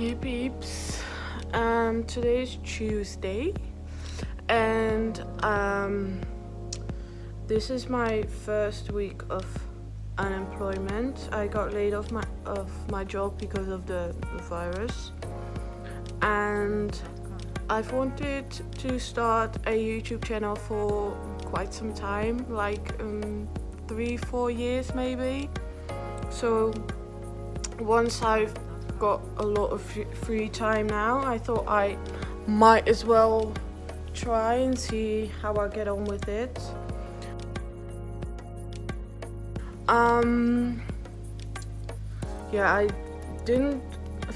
Hey peeps, today is Tuesday and this is my first week of unemployment. I got laid off my job because of the virus, and I've wanted to start a YouTube channel for quite some time, like 3-4 years maybe. So once I've got a lot of free time now, I thought I might as well try and see how I get on with it. Yeah, I didn't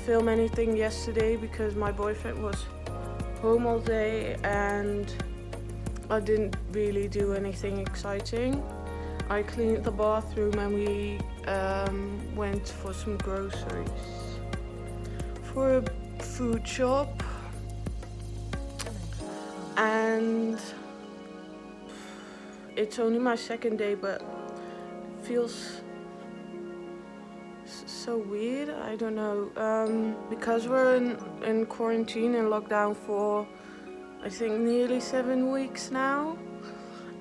film anything yesterday because my boyfriend was home all day and I didn't really do anything exciting. I cleaned the bathroom and we went for some groceries for a food shop, and it's only my second day but it feels so weird. I don't know, because we're in quarantine and lockdown for I think nearly 7 weeks now,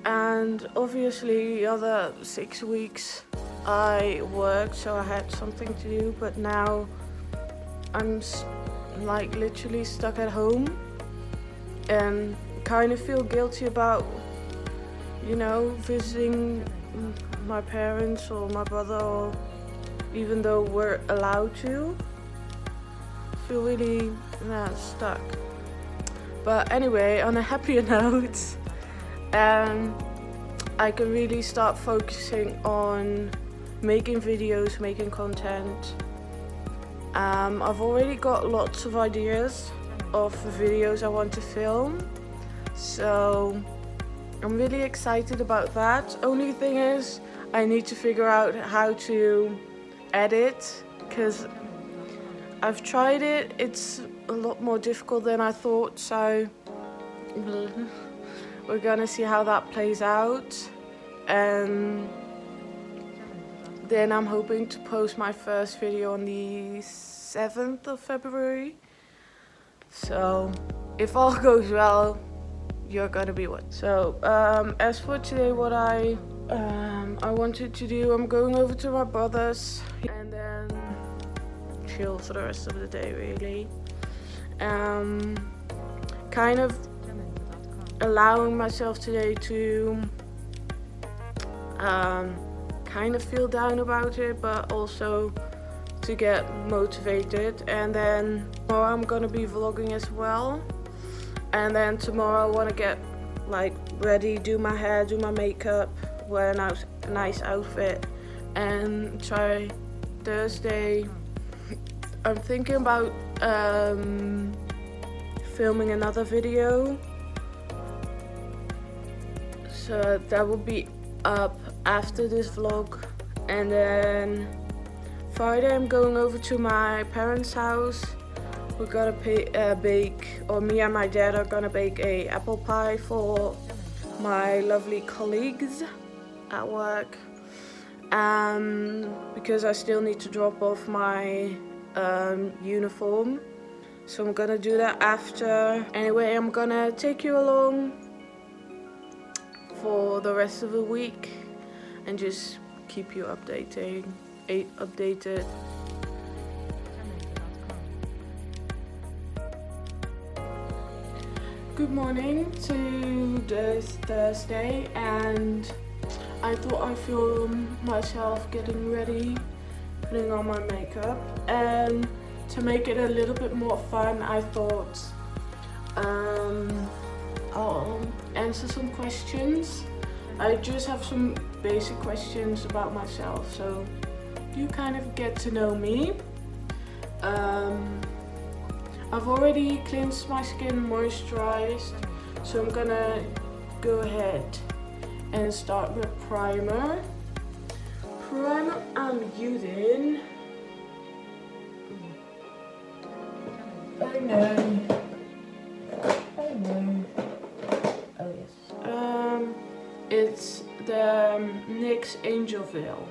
and obviously the other 6 weeks I worked, so I had something to do, but now I'm like literally stuck at home and kind of feel guilty about, you know, visiting my parents or my brother, or even though we're allowed to, feel really stuck. But anyway, on a happier note, I can really start focusing on making videos, making content. I've already got lots of ideas of videos I want to film, so I'm really excited about that. Only thing is, I need to figure out how to edit, because I've tried it, it's a lot more difficult than I thought, so we're gonna see how that plays out. And then I'm hoping to post my first video on the 7th of February. So if all goes well, you're gonna be one. So as for today, what I wanted to do, I'm going over to my brother's and then chill for the rest of the day really. Kind of allowing myself today to kind of feel down about it, but also to get motivated. And then tomorrow I'm gonna be vlogging as well, and then tomorrow I want to get like ready, do my hair, do my makeup, wear a nice outfit, and try Thursday. I'm thinking about filming another video, so that will be up after this vlog. And then Friday I'm going over to my parents' house. We're gonna bake, or me and my dad are gonna bake a apple pie for my lovely colleagues at work, because I still need to drop off my uniform, so I'm gonna do that after. Anyway, I'm gonna take you along for the rest of the week and just keep you updated. Good morning to this Thursday, and I thought I'd film myself getting ready, putting on my makeup, and to make it a little bit more fun, I thought I'll answer some questions. I just have some basic questions about myself, so you kind of get to know me. I've already cleansed my skin, moisturized, so I'm gonna go ahead and start with primer. Primer I'm using, I know, oh yes, it's the NYX Angel Veil.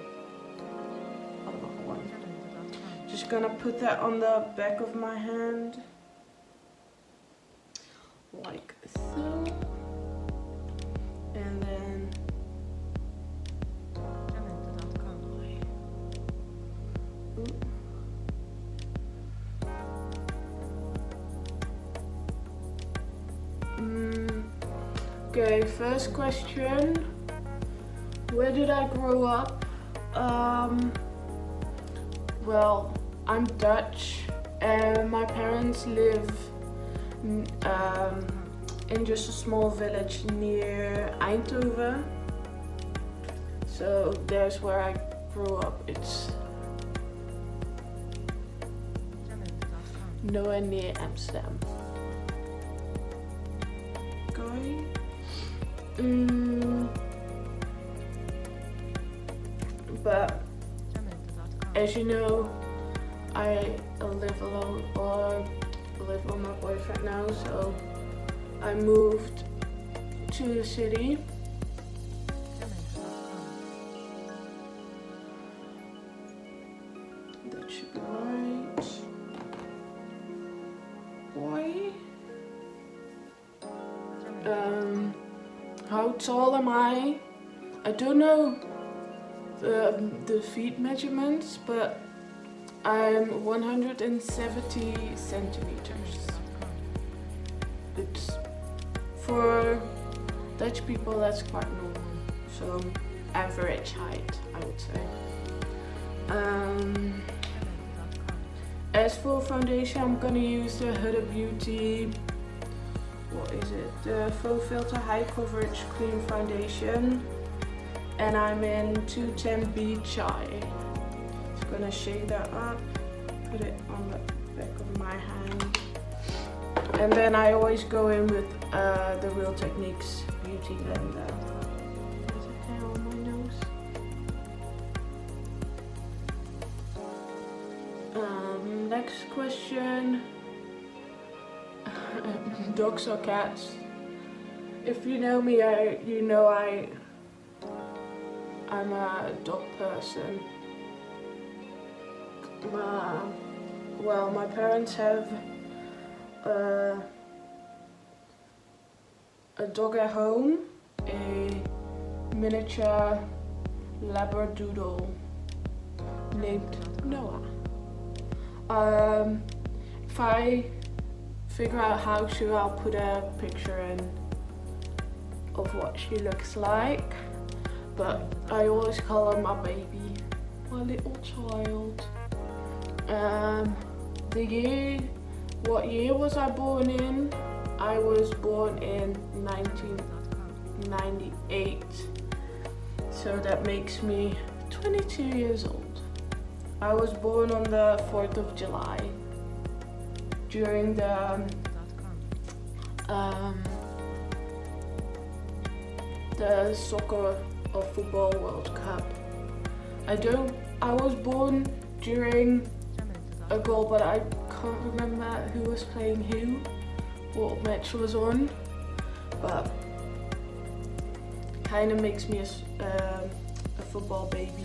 just gonna put that on the back of my hand, like so, and then okay, first question. Where did I grow up? Well, I'm Dutch and my parents live in just a small village near Eindhoven. So there's where I grew up. It's nowhere near Amsterdam. Okay. But as you know, I live alone or live with my boyfriend now, so I moved to the city. That should be right. Boy. How tall am I? I don't know the feet measurements, but I'm 170 centimeters. It's for Dutch people, that's quite normal. So average height, I would say. As for foundation, I'm gonna use the Huda Beauty, what is it? The Faux Filter High Coverage Cream Foundation. And I'm in 210B Chai. Just gonna shade that up, put it on the back of my hand. And then I always go in with the Real Techniques Beauty Blender. There's a hair on my nose. Next question. Dogs or cats? If you know me, you know I'm a dog person. Well, my parents have a dog at home, a miniature Labradoodle named Noah. If I figure out how to, I'll put a picture in of what she looks like. But I always call her my baby, my little child. What year was I born in? I was born in 1998. So that makes me 22 years old. I was born on the 4th of July during the soccer or football World Cup. I was born during a goal, but I can't remember who was playing who, what match was on, but kind of makes me a football baby.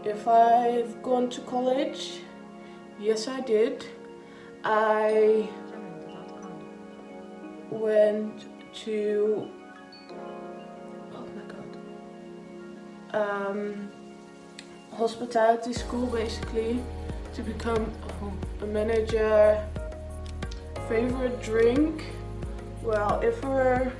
If I've gone to college, yes I did. I went to hospitality school, basically, to become a manager. Favorite drink? Well, if we're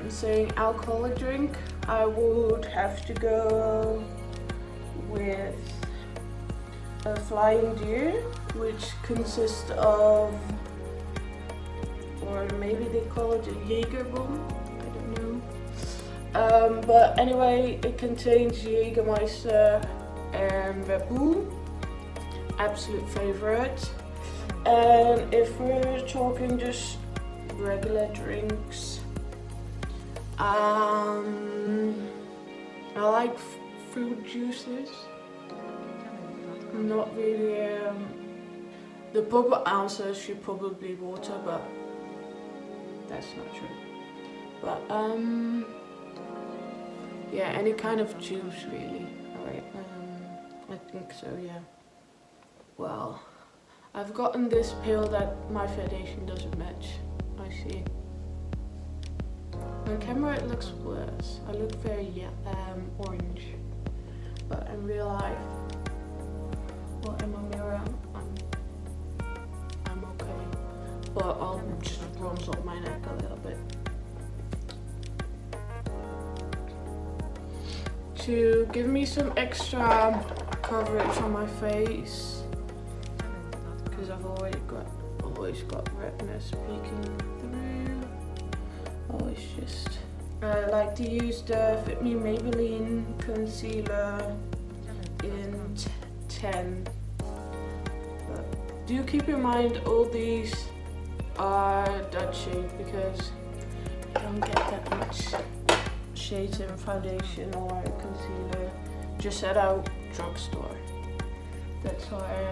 saying alcoholic drink, I would have to go with a Flying Deer, which consists of, or maybe they call it a Jägerbomb, I don't know. But anyway, it contains Jägermeister and Red Bull, absolute favorite. And if we're talking just regular drinks, I like fruit juices. Not really. The proper answer should probably water, but that's not true. But yeah, any kind of juice really. Alright, I think so, yeah. Well, I've gotten this pill that my foundation doesn't match. I see. On camera it looks worse. I look very orange. But in real life, well, in my mirror, I'm okay. But I'll just bronze up my neck a little bit. To give me some extra coverage on my face, because I've always got redness peeking through. Always just I like to use the Fit Me Maybelline concealer in 10. But do keep in mind all these are Dutch shade, because you don't get that much shades in foundation or concealer just at our drugstore. That's why I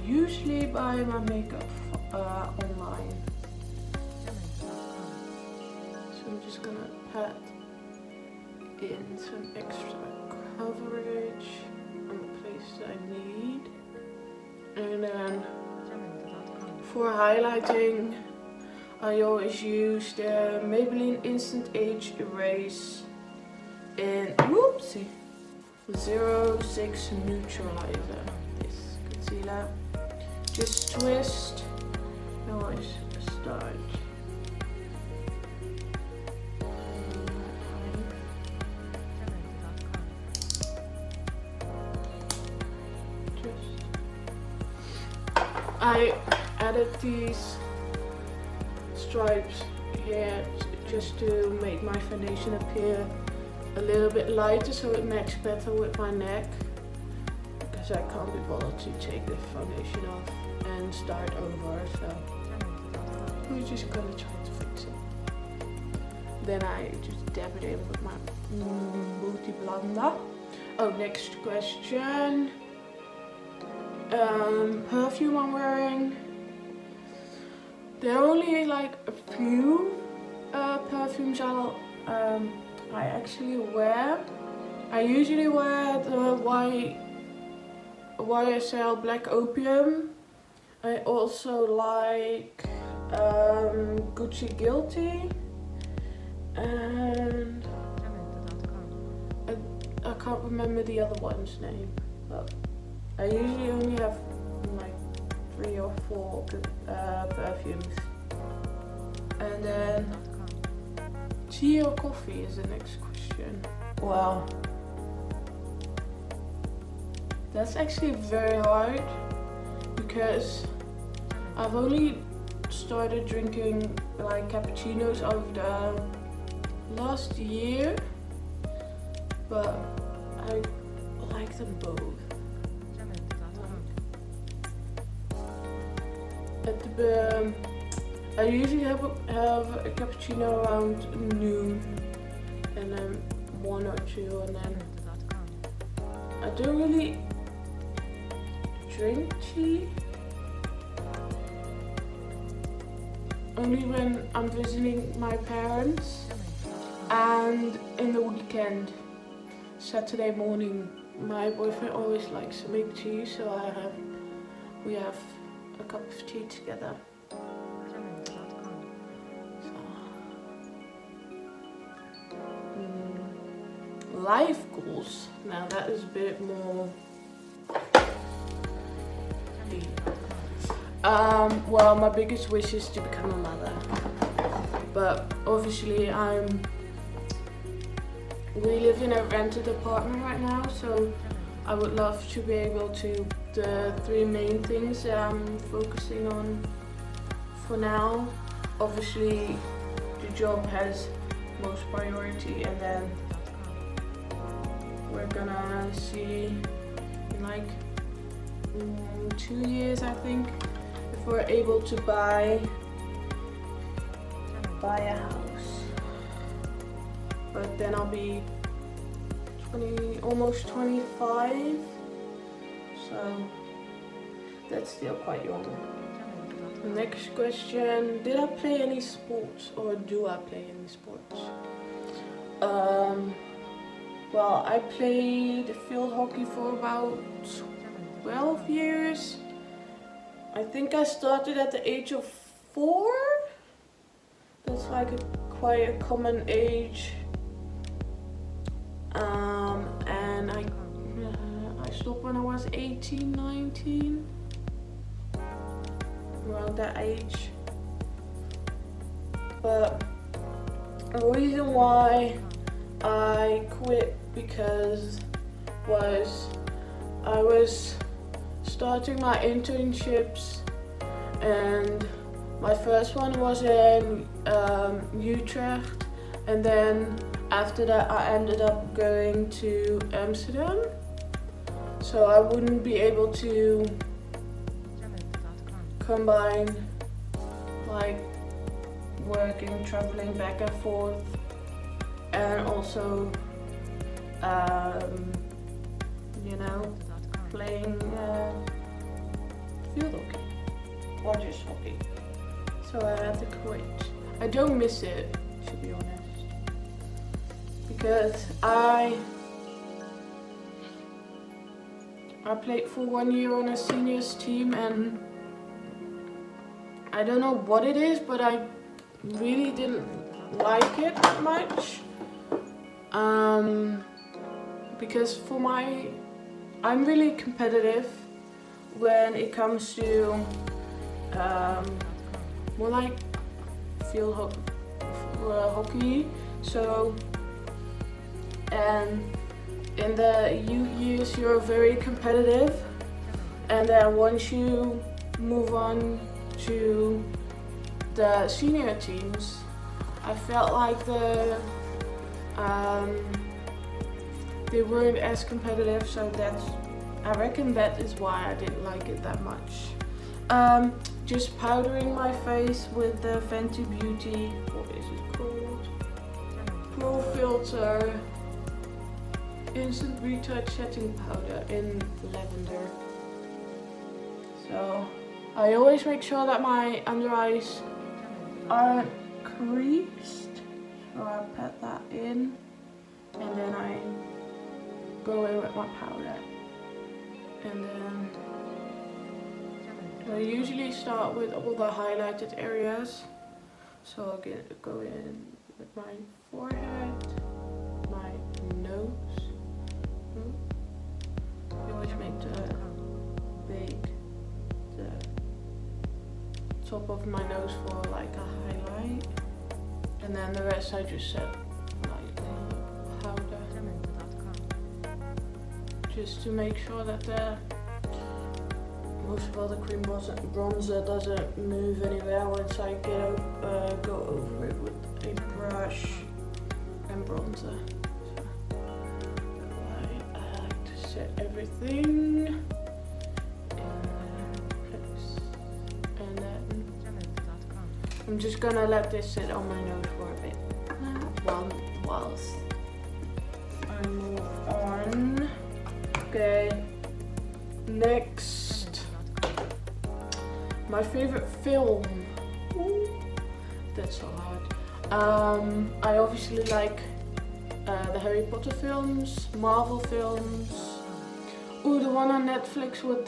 usually buy my makeup online. So I'm just gonna pat in some extra coverage on the places I need. And then for highlighting, I always use the Maybelline Instant Age Erase in 06 Neutralizer. This concealer. Just twist. Always start. I added these stripes here just to make my foundation appear a little bit lighter, so it matches better with my neck, because I can't be bothered to take the foundation off and start over, so we're just gonna try to fix it. Then I just dab it in with my Beauty blender. Oh, next question. Perfume I'm wearing. There are only like a few perfumes I actually wear. I usually wear the YSL Black Opium. I also like Gucci Guilty, and I can't remember the other one's name, but I usually only have like 3 or 4 perfumes. And then tea or coffee is the next question. Well, that's actually very hard, because I've only started drinking like cappuccinos over the last year, but I like them both. I usually have a cappuccino around noon, and then 1 or 2, and then I don't really drink tea. Only when I'm visiting my parents, and in the weekend, Saturday morning, my boyfriend always likes to make tea, so we have a cup of tea together. Life goals. Now that is a bit more deep. Well, my biggest wish is to become a mother, but obviously we live in a rented apartment right now, so I would love to be able to, the 3 main things that I'm focusing on for now. Obviously the job has most priority, and then we're gonna see in like 2 years, I think, if we're able to buy a house. But then I'll be almost 25, so that's still quite young. Next question, did I play any sports or do I play any sports? Well, I played field hockey for about 12 years. I think I started at the age of 4. That's like quite a common age. And I stopped when I was 18, 19. Around that age. But the reason why I quit because I was starting my internships, and my first one was in Utrecht, and then after that I ended up going to Amsterdam, so I wouldn't be able to combine like working, traveling back and forth, and also you know, playing field hockey or just hockey. So I had to quit. I don't miss it, to be honest, because I played for 1 year on a seniors team, and I don't know what it is, but I really didn't like it that much. Because I'm really competitive when it comes to more like field hockey. So, and in the youth years you're very competitive, and then once you move on to the senior teams, I felt like they weren't as competitive, so I reckon that is why I didn't like it that much. Just powdering my face with the Fenty Beauty, what is it called? Pro Filter Instant Retouch Setting Powder in Lavender. So I always make sure that my under eyes aren't creased, so I pat that in, and then I go in with my powder. And then I usually start with all the highlighted areas. So I'll go in with my forehead, my nose. I always make the top of my nose for like a highlight. And then the rest I just set lightly powder. Just to make sure that most of all the cream bronzer doesn't move anywhere once I go over it with a brush and bronzer. So I like to set everything in place, and then I'm just gonna let this sit on my nose for a bit whilst I move on. Okay, next, my favorite film. Ooh, that's so hard. I obviously like the Harry Potter films, Marvel films. Ooh, the one on Netflix with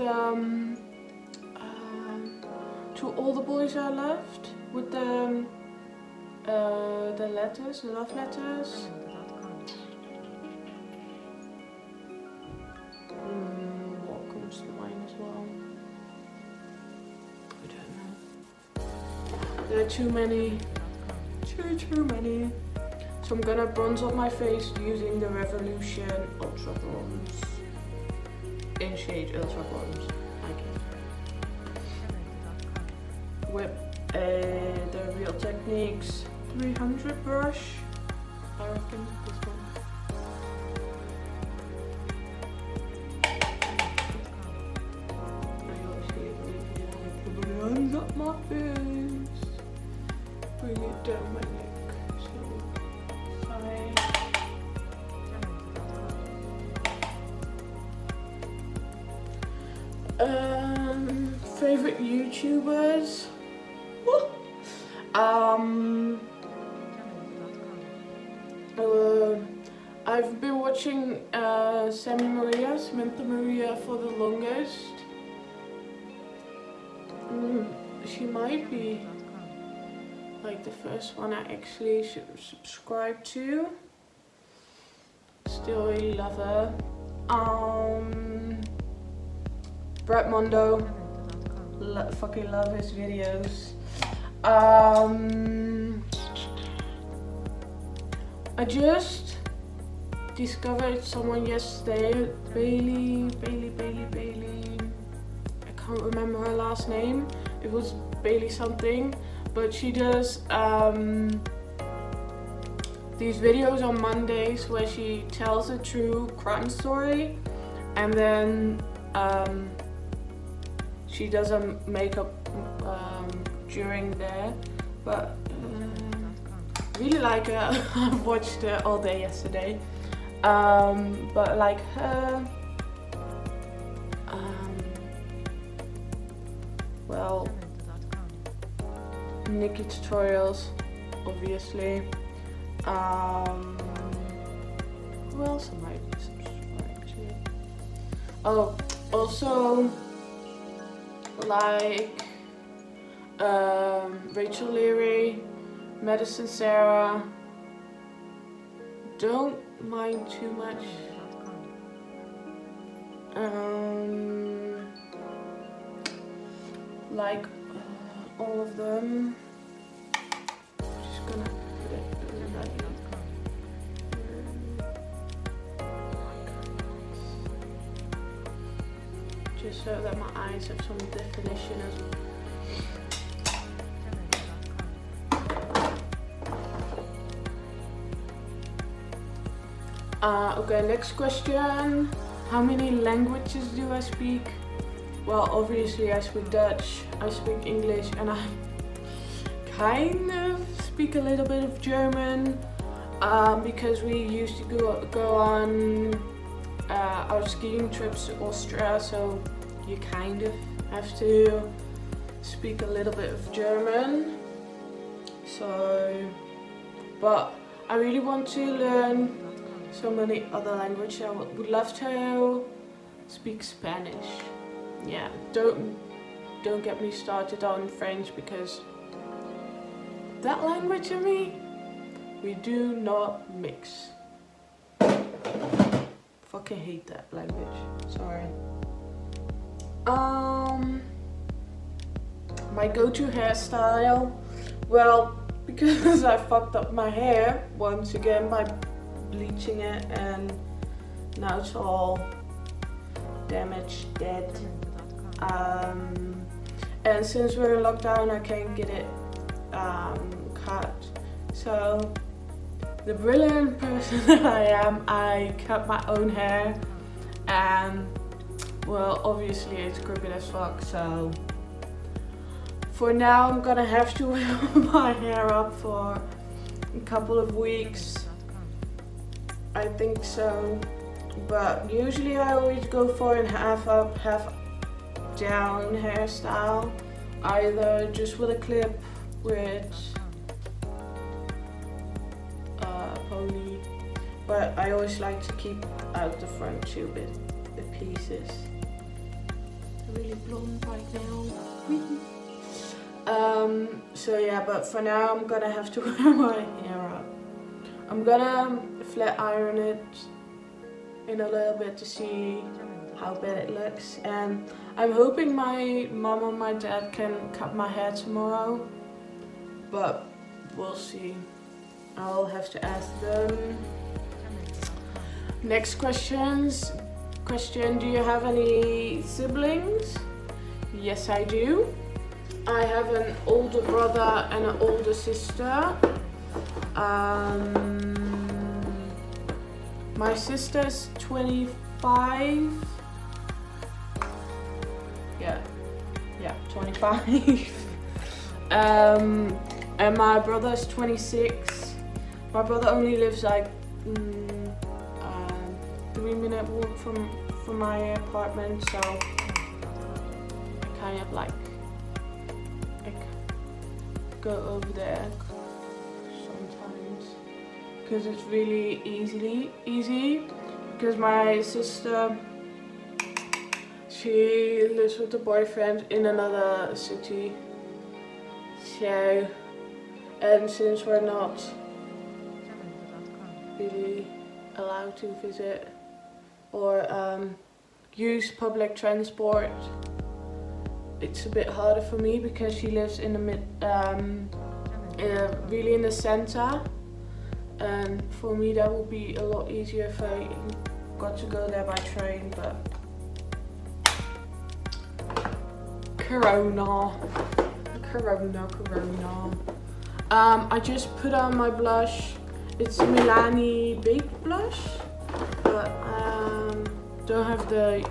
To All the Boys I Loved, with the letters, the love letters. What comes to mind as well? I don't know. There are too many. Too many. So I'm gonna bronze up my face using the Revolution Ultra Bronze in shade Ultra Bronze. With the Real Techniques 300 brush. I reckon this one. Up my face, bring it down my neck. So favorite YouTubers, I've been watching Samantha Maria for the longest. She might be like the first one I actually subscribe to. Still really love her. Brett Mondo, fucking love his videos. I just discovered someone yesterday, Bailey. I can't remember her last name. It was Bailey something, but she does these videos on Mondays where she tells a true crime story, and then she does a makeup during there. But really like her. I watched her all day yesterday. But like her, well, Nikki tutorials, obviously. Who else am I subscribed to? Oh, also like Rachel Leary, Madison Sarah. Don't mind too much. Like all of them. Just gonna put it right here. Just so that my eyes have some definition as well. Okay, next question. How many languages do I speak? Well, obviously I speak Dutch, I speak English, and I kind of speak a little bit of German because we used to go on our skiing trips to Austria, so you kind of have to speak a little bit of German. So, but I really want to learn so many other languages. I would love to speak Spanish. Yeah, don't get me started on French, because that language and me, we do not mix. Fucking hate that language. Sorry. My go-to hairstyle. Well, because I fucked up my hair once again by bleaching it, and now it's all damaged, dead. And since we're in lockdown, I can't get it cut. So, the brilliant person that I am, I cut my own hair, and well, obviously it's crooked as fuck. So, for now, I'm gonna have to wear my hair up for a couple of weeks. I think so, but usually I always go for a half up, half down hairstyle, either just with a clip with a pony, but I always like to keep out the front too with the pieces. I'm really blonde right now. So yeah, but for now I'm gonna have to wear my hair up. I'm gonna flat iron it in a little bit to see how bad it looks, and I'm hoping my mom and my dad can cut my hair tomorrow, but we'll see. I'll have to ask them. Next question, do you have any siblings? Yes, I do. I have an older brother and an older sister. My sister's 25. Yeah, 25. And my brother's 26. My brother only lives like 3-minute walk from my apartment, so I kind of like go over there sometimes because it's really easy because my sister, she lives with a boyfriend in another city, so and since we're not really allowed to visit or use public transport, it's a bit harder for me because she lives in the really in the center, and for me that would be a lot easier if I got to go there by train, but Corona. I just put on my blush. It's Milani Baked Blush, but don't have the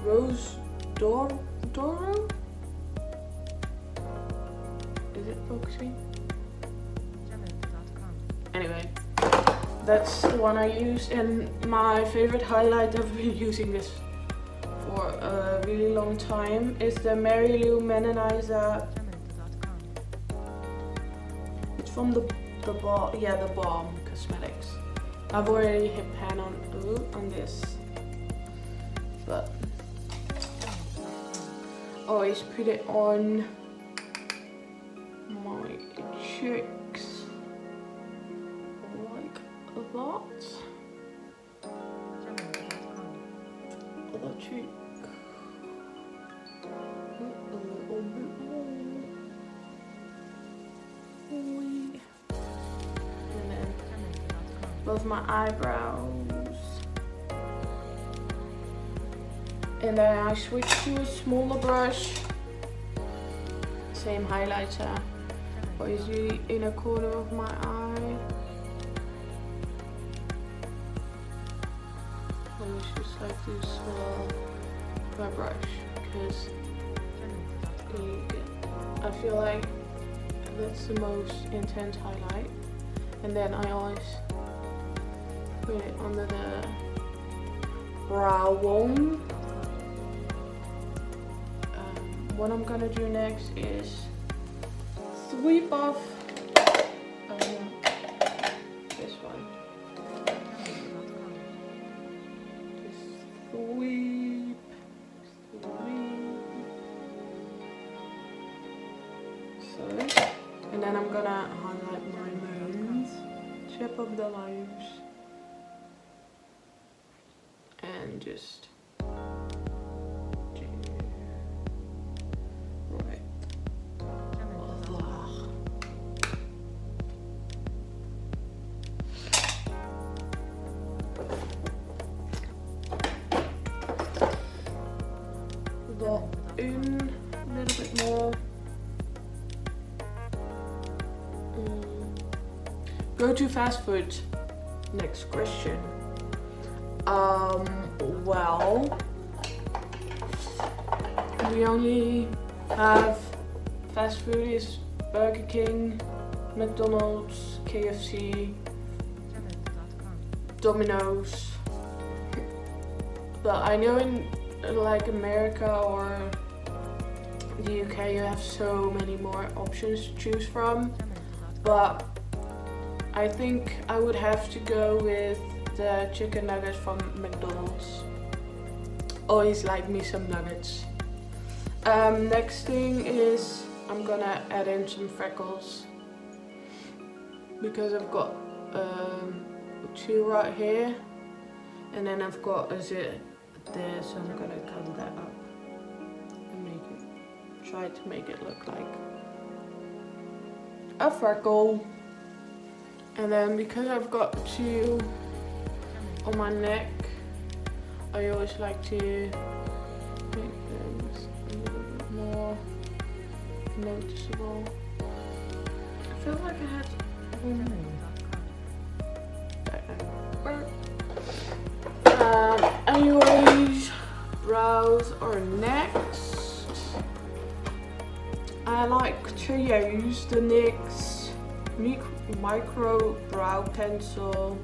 Rose Doro? Is it focusing? Anyway, that's the one I use, and my favorite highlight, I've been using this for a really long time, is the Mary-lou Manizer. It's from the Balm Cosmetics. I've already hit pan on this, but always put it on my cheeks like that. Other cheek. A little bit more. And then both my eyebrows. And then I switch to a smaller brush. Same highlighter, but it's usually in a corner of my eye. I just like to swirl my brush because I feel like that's the most intense highlight. And then I always put it under the brow bone. What I'm gonna do next is sweep off this one. Just sweep. So, and then I'm gonna highlight my nose, tip of the lips, and just in a little bit more. Go to fast food. Next question. Well, we only have fast food is Burger King, McDonald's, KFC, Domino's. But I know in like America or the UK you have so many more options to choose from, but I think I would have to go with the chicken nuggets from McDonald's. Always like me some nuggets. Next thing is I'm gonna add in some Freckles because I've got 2 right here, and then I've got a zit there, so I'm gonna cover that up and try to make it look like a freckle. And then because I've got 2 on my neck, I always like to make things a little bit more noticeable. I feel like I had anyways, brows are next. I like to use the NYX micro brow pencil,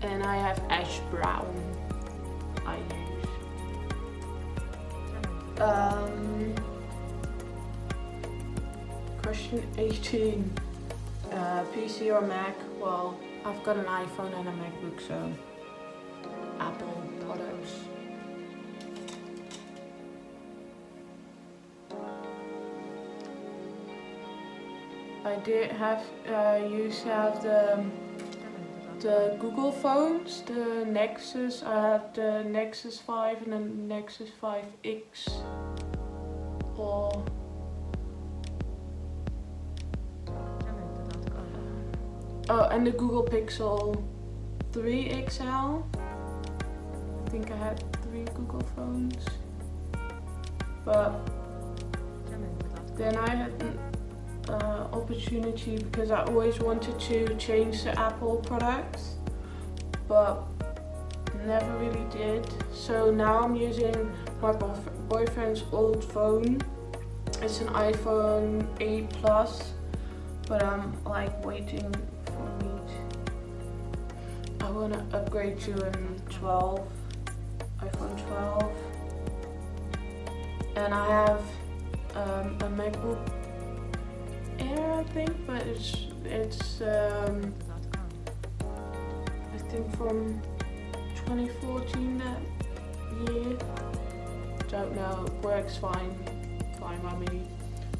and I have ash brown I use. Question 18. PC or Mac? Well, I've got an iPhone and a MacBook, so Apple products. I did have used to have the Google phones, the Nexus. I had the Nexus 5 and the Nexus 5X. Or oh, and the Google Pixel 3 XL. I think I had 3 Google phones. But then I had an opportunity because I always wanted to change the Apple products, but never really did. So now I'm using my boyfriend's old phone. It's an iPhone 8 Plus, but I'm like waiting for me to, I want to upgrade to an 12, iPhone 12. And I have a MacBook Air, I think, but it's I think from 2014 that year. Don't know, works fine by me.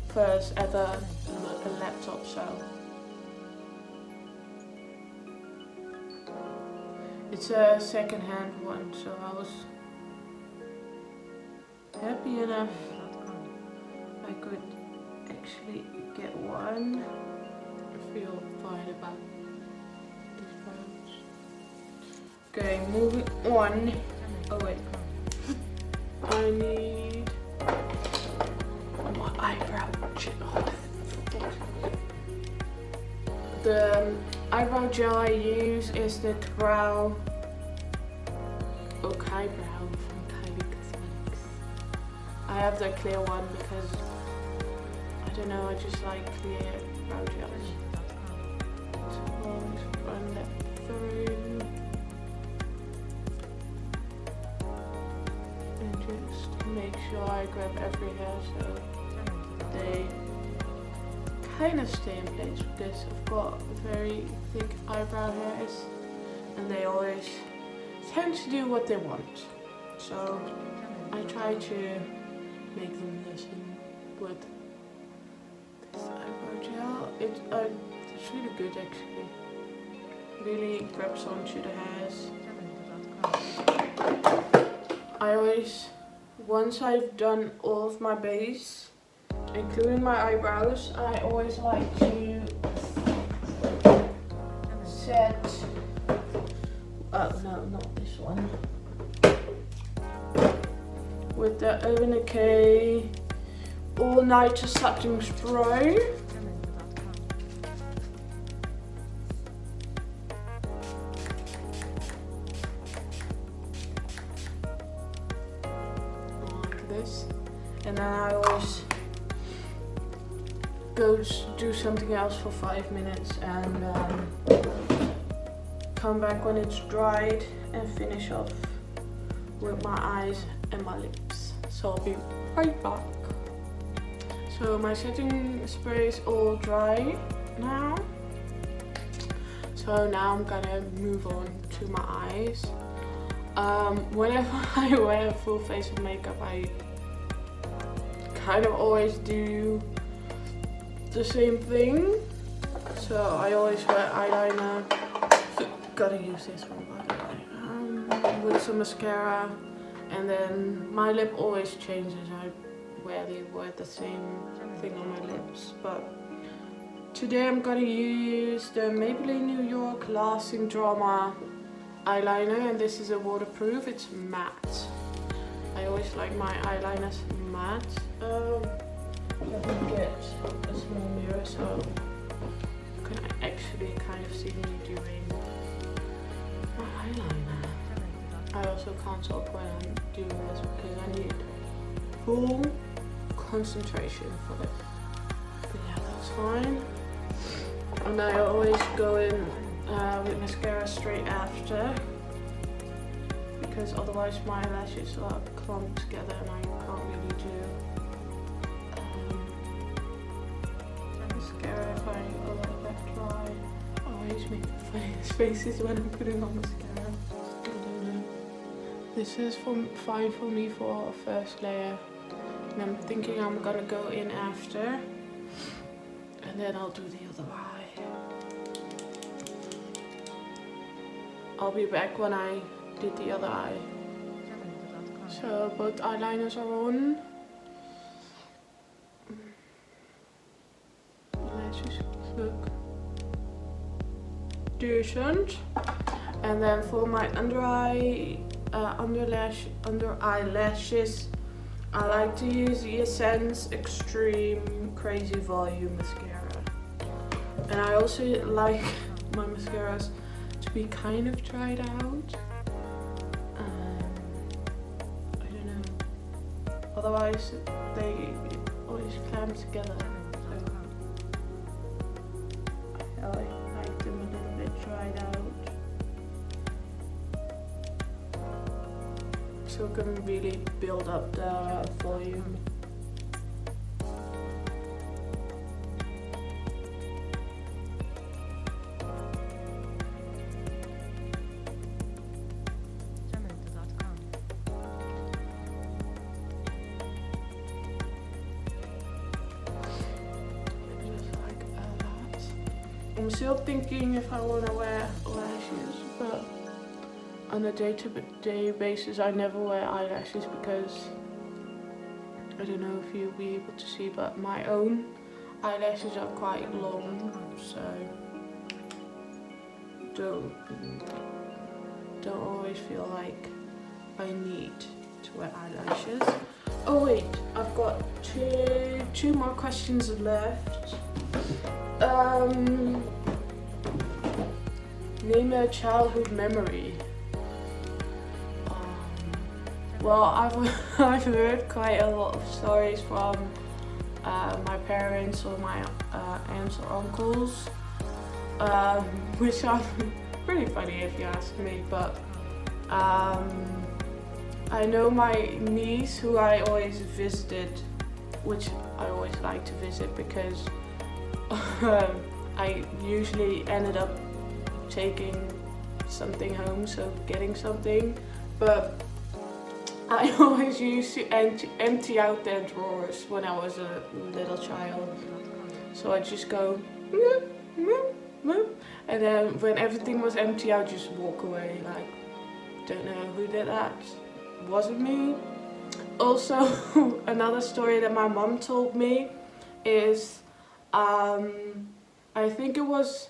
First ever a laptop, so it's a second-hand one, so I was happy enough I could actually get one. I feel fine about these phones. Okay, moving on. Oh wait, I need my eyebrow gel. The eyebrow gel I use is the Kybrow from Kylie Cosmetics. I have the clear one because I don't know, I just like clear brow gels. So I'll just run that through and just make sure I grab every hair so they kind of stay in place, because I've got very thick eyebrow hairs and they always tend to do what they want. So I try to make them listen with this eyebrow gel. It's really good actually. Really grabs onto the hairs. I always, once I've done all of my base, including my eyebrows, I always like to set, oh no, not this one, with the Urban Decay All Nighter Setting Spray. Like this. And then I always go do something else for 5 minutes and come back when it's dried and finish off with my eyes and my lips. So I'll be right back. So my setting spray is all dry now. So now I'm gonna move on to my eyes. Whenever I wear a full face of makeup, I kind of always do the same thing. So I always wear eyeliner. Gotta use this one by the way. With some mascara, and then my lip always changes. I rarely wear the same thing on my lips, but today I'm gonna use the Maybelline New York Lasting Drama eyeliner, and this is a waterproof. It's matte. I always like my eyeliners matte. Let me get a small mirror so you can actually kind of see me doing my eyeliner. I also can't talk when I'm doing this because I need full concentration for it. But yeah, that's fine. And I always go in with mascara straight after, because otherwise my lashes are clumped together and I can't really do mascara if I let that dry. Oh, I always make funny faces when I'm putting on mascara. I don't know. This is fine for me for a first layer. And I'm thinking I'm gonna go in after. And then I'll do the other eye. I'll be back when I did the other eye. So both eyeliners are on. Lashes look decent. And then for my under eyelashes, I like to use the Essence Extreme Crazy Volume Mascara. And I also like my mascaras to be kind of dried out. I don't know. Otherwise, they always clamp together. So I like them a little bit dried out. So it can really build up the volume. I'm still thinking if I want to wear lashes, but on a day-to-day basis I never wear eyelashes because I don't know if you'll be able to see, but my own eyelashes are quite long, so don't always feel like I need to wear eyelashes. Oh wait, I've got two more questions left. Name a childhood memory. Well, I've heard quite a lot of stories from my parents or my aunts or uncles, which are pretty funny if you ask me. But I know my niece, who I always visited, which I always like to visit because I usually ended up taking something home, so getting something, but I always used to empty out their drawers when I was a little child. So I just go, moop, moop, moop, and then when everything was empty, I'd just walk away. Like, don't know who did that. Wasn't me. Also, another story that my mom told me is, I think it was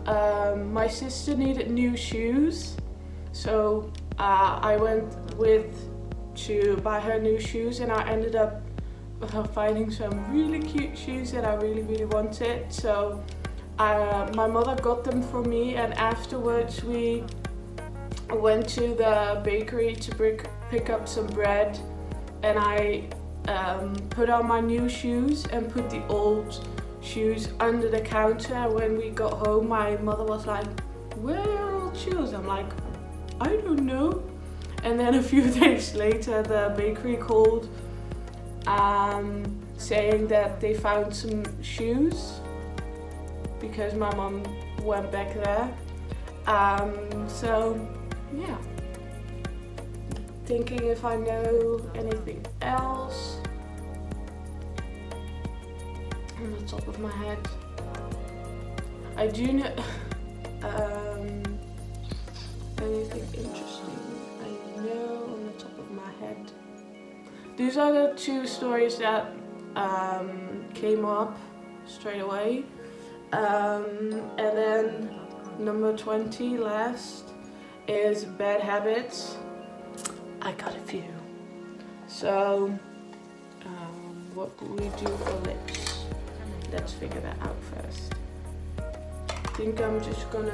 my sister needed new shoes, so I went to buy her new shoes, and I ended up finding some really cute shoes that I really wanted. So my mother got them for me, and afterwards we went to the bakery to pick up some bread, and I put on my new shoes and put the old shoes under the counter. When we got home, my mother was like, "Where are old shoes?" I'm like, "I don't know." And then a few days later, the bakery called saying that they found some shoes because my mom went back there. So yeah, thinking if I know anything else on the top of my head. I do know anything interesting I know on the top of my head. These are the two stories that came up straight away. And then number 20 last is bad habits. I got a few. So what do we do for lips? Let's figure that out first. I think I'm just gonna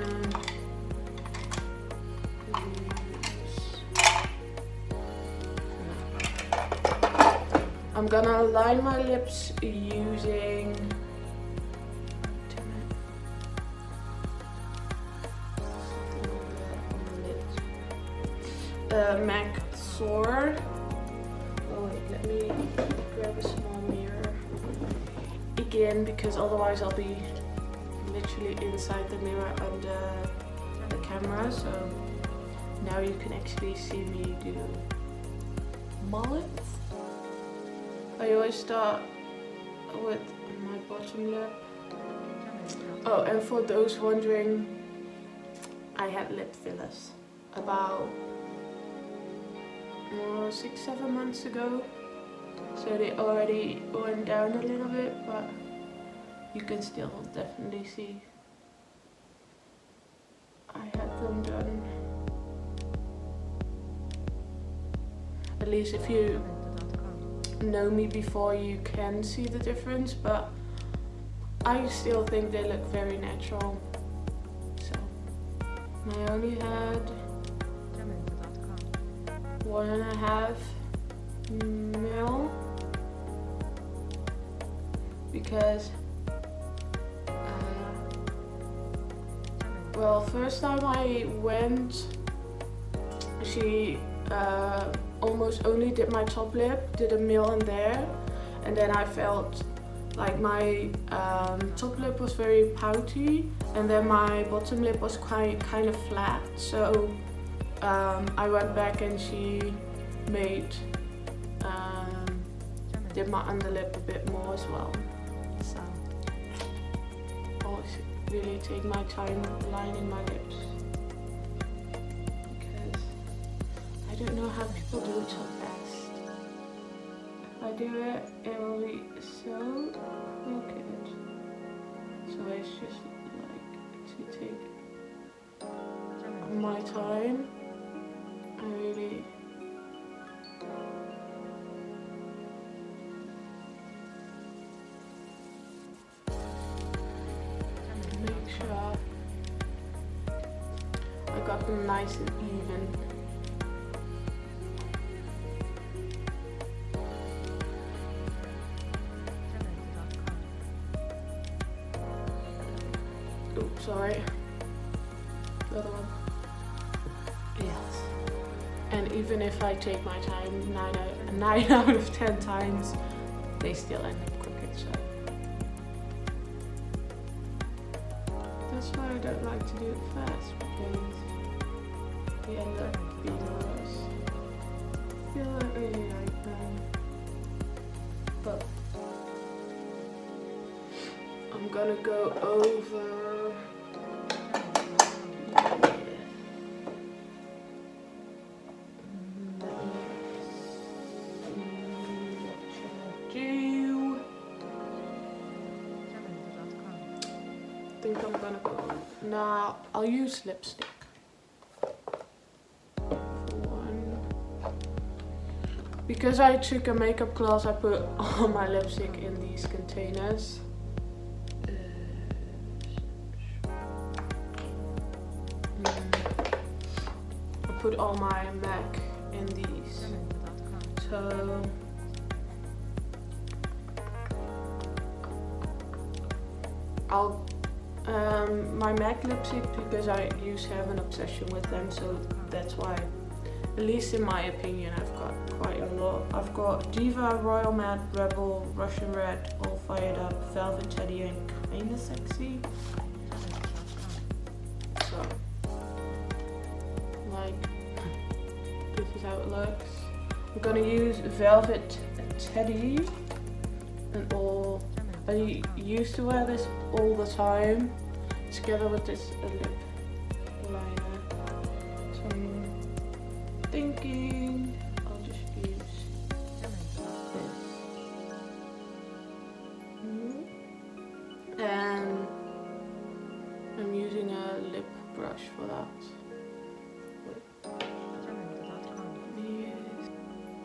line my lips using MAC Soar let me grab a small mirror again, because otherwise I'll be literally inside the mirror under the camera. So now you can actually see me do mullets. I always start with my bottom lip. Oh, and for those wondering, I had lip fillers about 6-7 months ago, so they already went down a little bit, but you can still definitely see I had them done. At least if you know me before, you can see the difference, but I still think they look very natural. So I only had 1.5 mil because well, first time I went, she almost only did my top lip, did a mil in there, and then I felt like my top lip was very pouty, and then my bottom lip was kind of flat. So I went back and she made did my underlip a bit more as well. So always really take my time lining my lips, because I don't know how people do it so fast. If I do it, it will be so crooked. So it's just like to take my time. I really make sure I got them nice and even. Oops, sorry. The other one. Yes. And even if I take my time, 9 out of 10 times, they still end up crooked. So that's why I don't like to do it fast, because they end up being worse. I feel like really like them, but I'm gonna go over. I think I'm gonna go. Now I'll use lipstick for one. Because I took a makeup class, I put all my lipstick in these containers. I put all my MAC in these. So I'll my MAC lipstick, because I used to have an obsession with them, so that's why, at least in my opinion, I've got quite a lot. I've got Diva, Royal Matte, Rebel, Russian Red, All Fired Up, Velvet Teddy, and Kinda Sexy. So, like, this is how it looks. I'm gonna use Velvet Teddy and all. I used to wear this all the time, together with this lip liner. So I'm thinking I'll just use this. And I'm using a lip brush for that.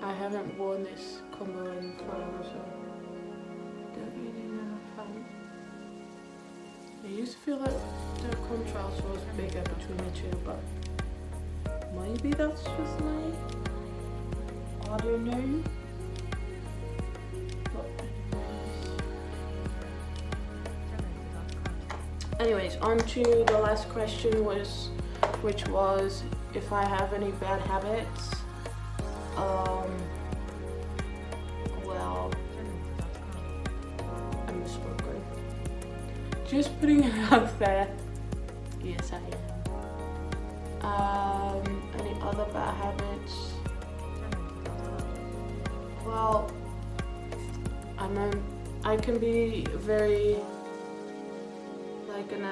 I haven't worn this combo in forever, so don't really know how. I used to feel like the contrast was bigger between the two, but maybe that's just me. I don't know. But anyways, on to the last question, which was if I have any bad habits. just putting it out there. Yes, I am. Any other bad habits? Well, I can be very like an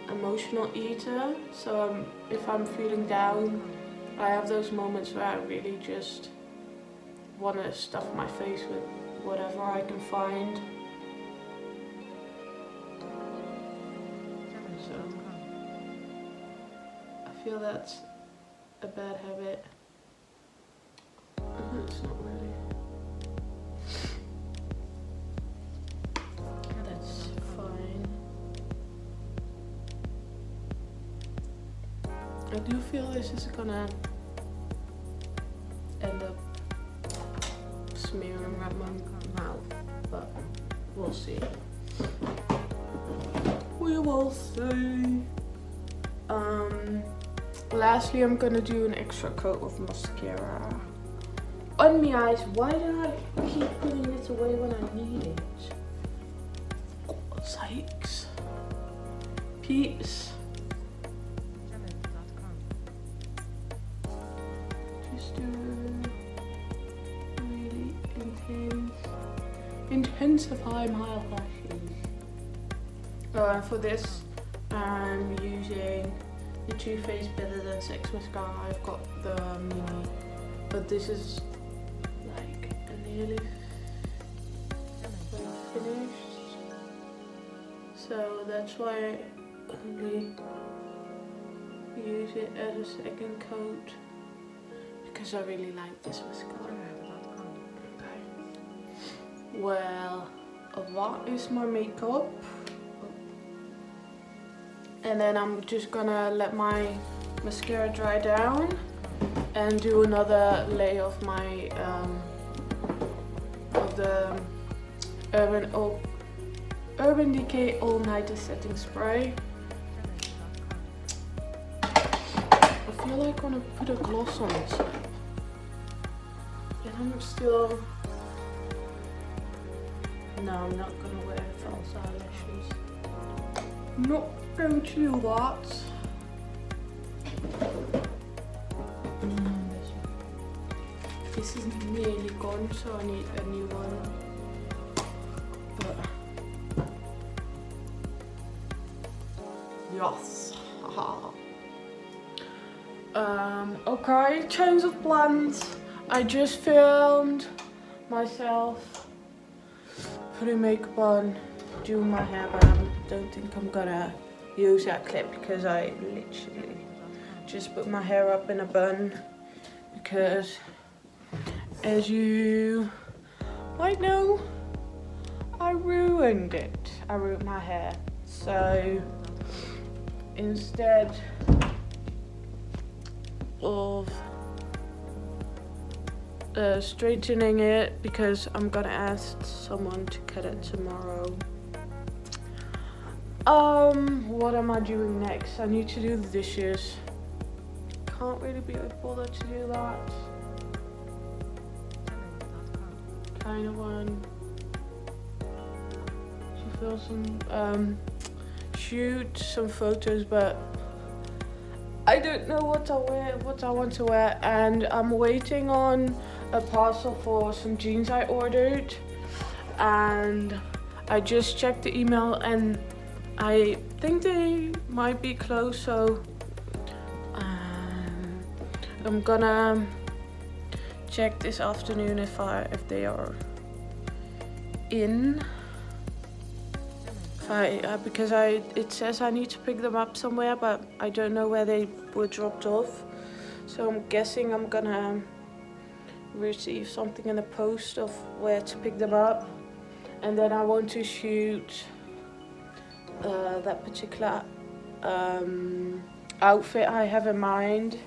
emotional eater. So if I'm feeling down, I have those moments where I really just want to stuff my face with whatever I can find. So I feel that's a bad habit. It's not really. That's fine. I do feel this is gonna end up smearing around my mouth, but we'll see. We will see. Lastly, I'm gonna do an extra coat of mascara on my eyes. Why do I keep putting it away when I need it? God's sakes. Peeps. Just do really intensify my eyelashes. For this, I'm using the Too Faced Better Than Sex mascara. I've got the mini, but this is like nearly finished, so that's why I only use it as a second coat, because I really like this mascara. Okay. Well, that is my makeup. And then I'm just gonna let my mascara dry down and do another layer of my Urban Decay All Nighter Setting Spray. I feel like I want to put a gloss on this, and I'm still. No, I'm not gonna wear false eyelashes. Not going to do that. This is nearly gone, so I need a new one. But yes. Okay, change of plans. I just filmed myself putting makeup on, doing my hair, but I don't think I'm gonna use that clip because I literally just put my hair up in a bun, because as you might know, I ruined it. I ruined my hair. So instead of straightening it, because I'm gonna ask someone to cut it tomorrow. What am I doing next? I need to do the dishes. Can't really be bothered to do that. Kind of want to film some, shoot some photos, but I don't know what I want to wear, and I'm waiting on a parcel for some jeans I ordered, and I just checked the email and I think they might be closed, so I'm gonna check this afternoon if they are in. Because it says I need to pick them up somewhere, but I don't know where they were dropped off. So I'm guessing I'm gonna receive something in the post of where to pick them up, and then I want to shoot that particular outfit I have in mind.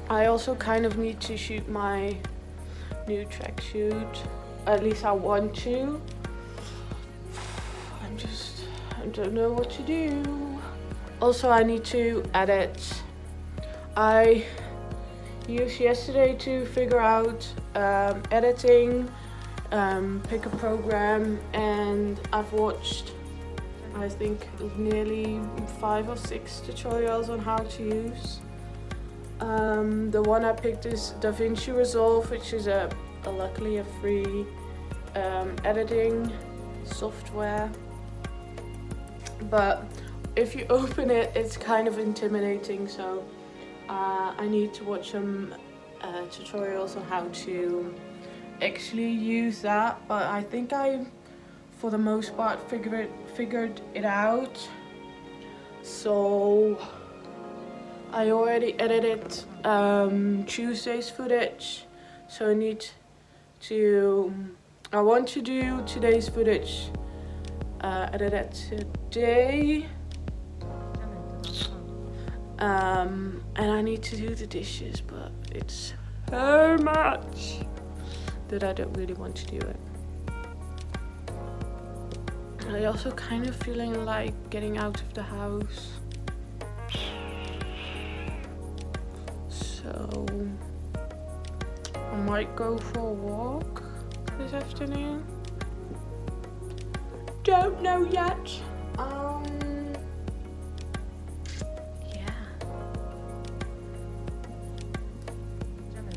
I also kind of need to shoot my new tracksuit. At least I want to. I don't know what to do. Also, I need to edit. I used yesterday to figure out editing, pick a program, and I've watched I think nearly 5 or 6 tutorials on how to use. The one I picked is DaVinci Resolve, which is luckily a free editing software. But if you open it, it's kind of intimidating, so I need to watch some tutorials on how to actually use that. But I think I, for the most part, figured it out. So I already edited Tuesday's footage, so I want to do today's footage, edit it today, and I need to do the dishes, but it's so much that I don't really want to do it. I also kind of feeling like getting out of the house, so I might go for a walk this afternoon. Don't know yet. Yeah.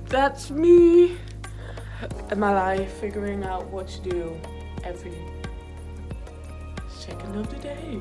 That's me and my life, figuring out what to do every second of the day.